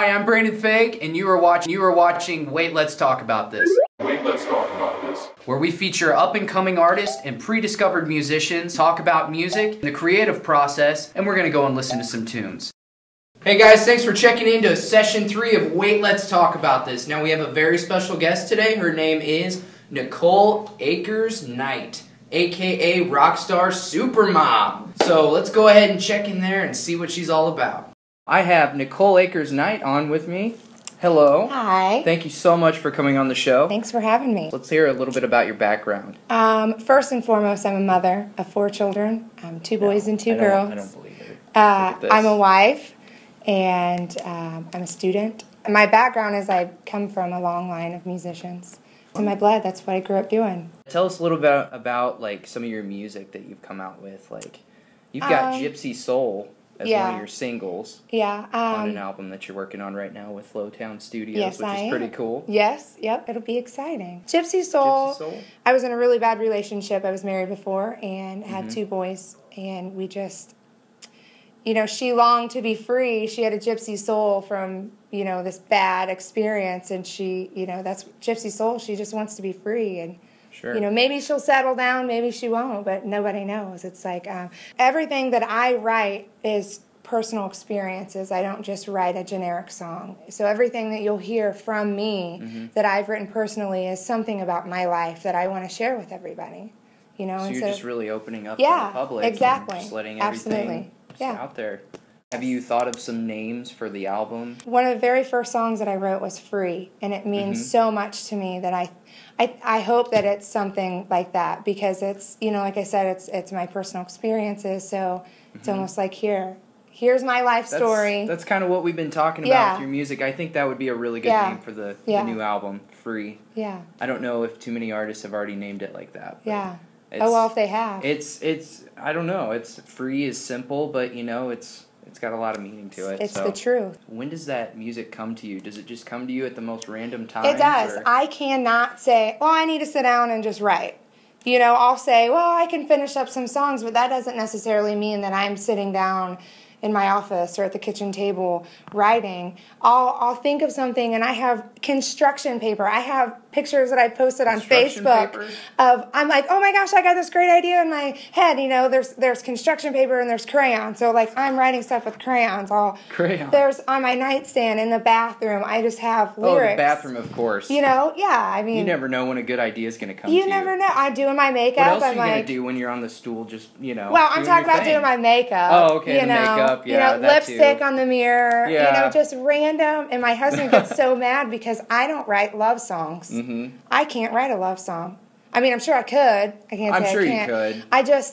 Hi, I'm Brandon Fague, and you are watching Wait, Let's Talk About This. Wait, let's talk about this. Where we feature up-and-coming artists and pre-discovered musicians, talk about music, the creative process, and we're gonna go and listen to some tunes. Hey guys, thanks for checking into session 3 of Wait, Let's Talk About This. Now we have a very special guest today. Her name is Nicole Akers Knight, aka Rockstar Supermom. So let's go ahead and check in there and see what she's all about. I have Nicole Akers Knight on with me. Hello. Hi. Thank you so much for coming on the show. Thanks for having me. Let's hear a little bit about your background. First and foremost, I'm a mother of 4 children, 2 boys and 2 girls. I don't believe it. I'm a wife, and I'm a student. My background is I come from a long line of musicians. It's in my blood. That's what I grew up doing. Tell us a little bit about like some of your music that you've come out with. Like, you've got Gypsy Soul as one of your singles. Yeah. On an album that you're working on right now with LOTOWN Studios, which is pretty cool. Yes. Yep. It'll be exciting. Gypsy Soul. I was in a really bad relationship. I was married before and had 2 boys, and we just, you know, she longed to be free. She had a gypsy soul from, you know, this bad experience, and she, you know, that's Gypsy Soul. She just wants to be free, and you know, maybe she'll settle down, maybe she won't, but nobody knows. It's like everything that I write is personal experiences. I don't just write a generic song. So everything that you'll hear from me that I've written personally is something about my life that I want to share with everybody. You know, so and you're just really opening up to the public, exactly, and just letting everything out there. Have you thought of some names for the album? One of the very first songs that I wrote was Free, and it means so much to me that I hope that it's something like that, because it's, you know, like I said, it's my personal experiences, so it's almost like here's my life story. That's kind of what we've been talking about with your music. I think that would be a really good name for the new album, Free. Yeah. I don't know if too many artists have already named it like that. Yeah. Oh, well, if they have. It's I don't know. It's free is simple, but, you know, it's got a lot of meaning to it. It's the truth. When does that music come to you? Does it just come to you at the most random times? It does. I cannot say, well, I need to sit down and just write. You know, I'll say, well, I can finish up some songs, but that doesn't necessarily mean that I'm sitting down in my office or at the kitchen table writing. I'll think of something, and I have construction paper. I have pictures that I posted on Facebook of, I'm like, oh my gosh, I got this great idea in my head. You know, there's construction paper and there's crayons. So like I'm writing stuff with crayons. There's on my nightstand in the bathroom. I just have lyrics. Oh, the bathroom, of course. You know, I mean, you never know when a good idea is going to come to you. You never know. I do in my makeup. What else are you going to do when you're on the stool, just, you know? Well, I'm talking about doing my makeup. Oh, okay, the makeup, you know, lipstick on the mirror. Yeah. You know, just random. And my husband gets so mad because I don't write love songs. I can't write a love song. I mean, I'm sure I could. I can't say I can't. I'm sure you could.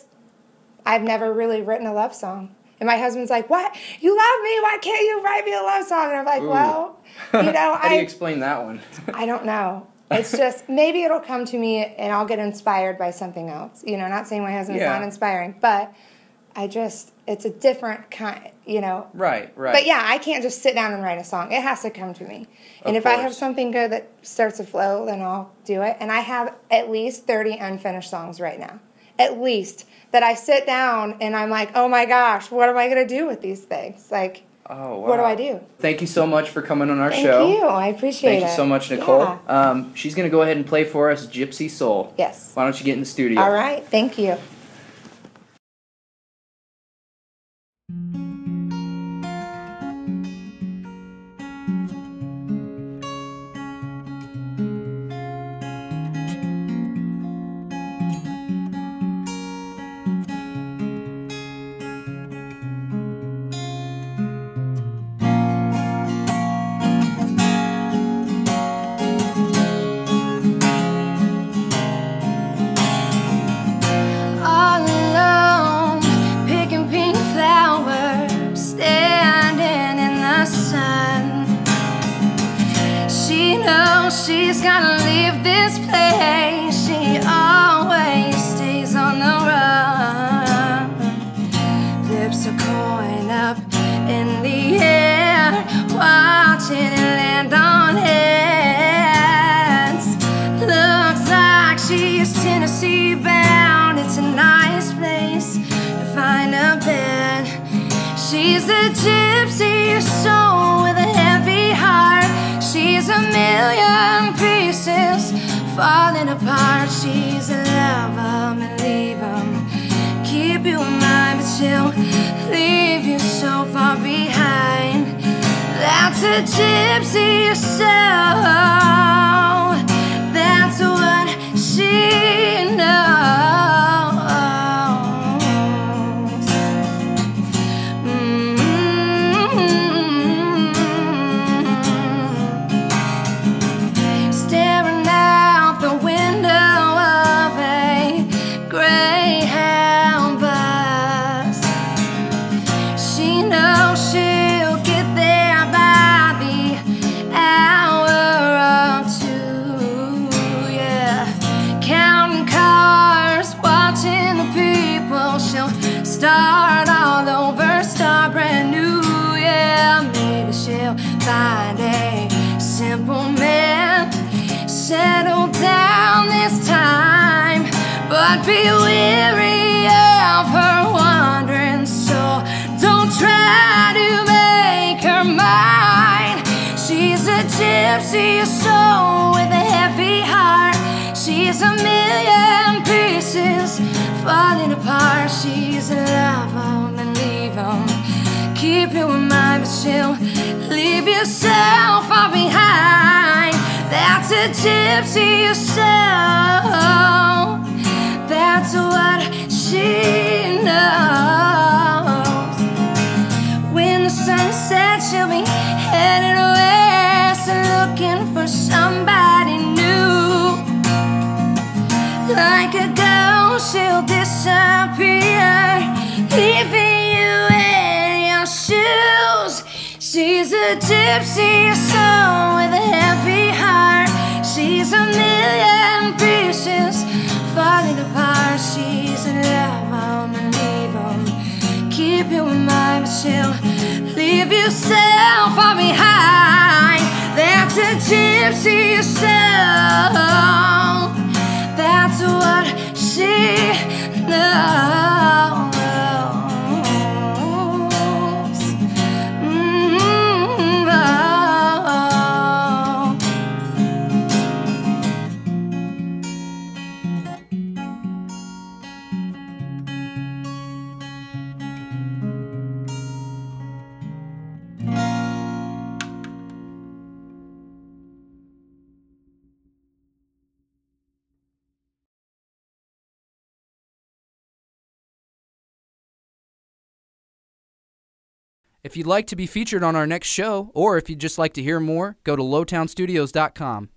I've never really written a love song. And my husband's like, what? You love me? Why can't you write me a love song? And I'm like, well, you know. How do you explain that one? I don't know. It's just, maybe it'll come to me and I'll get inspired by something else. You know, not saying my husband's not inspiring, but it's a different kind, you know. Right. But yeah, I can't just sit down and write a song. It has to come to me. And if I have something good that starts to flow, then I'll do it. And I have at least 30 unfinished songs right now. At least. That I sit down and I'm like, oh my gosh, what am I going to do with these things? Like, what do I do? Thank you so much for coming on our show. Thank you. I appreciate it. Thank you so much, Nicole. Yeah. She's going to go ahead and play for us Gypsy Soul. Yes. Why don't you get in the studio? All right. Thank you. She's gotta leave this place. She always stays on the run. Flips a coin up in the air, watching it land on heads. Looks like she's Tennessee bound. It's a nice place to find a bed. She's a gypsy soul with a heavy falling apart. She's a love 'em and leave 'em, keep you in mind, but she'll leave you so far behind. That's a gypsy soul, that's what she knows. Staring out the window of a Greyhound bus, she knows she'll get there by the hour or two, yeah. Counting cars, watching the people, she'll start all over, start brand new, yeah. Maybe she'll find a simple man, settle down this time, but be weary of her wandering soul. Don't try to make her mine. She's a gypsy soul with a heavy heart. She's a million pieces falling apart. She's a love 'em and leave 'em, keep you in mind, but she'll leave you so far behind. That's a gypsy soul, that's what she knows. When the sun sets, she'll be headed west, looking for somebody new. Like a ghost, she'll disappear, leaving you in your shoes. She's a gypsy soul with a heavy heart. She's a million pieces falling apart. She's in love 'em and leave 'em, keep you in mind, but she'll leave you so far behind. That's a gypsy soul, that's what she knows. If you'd like to be featured on our next show, or if you'd just like to hear more, go to LOTOWNstudios.com.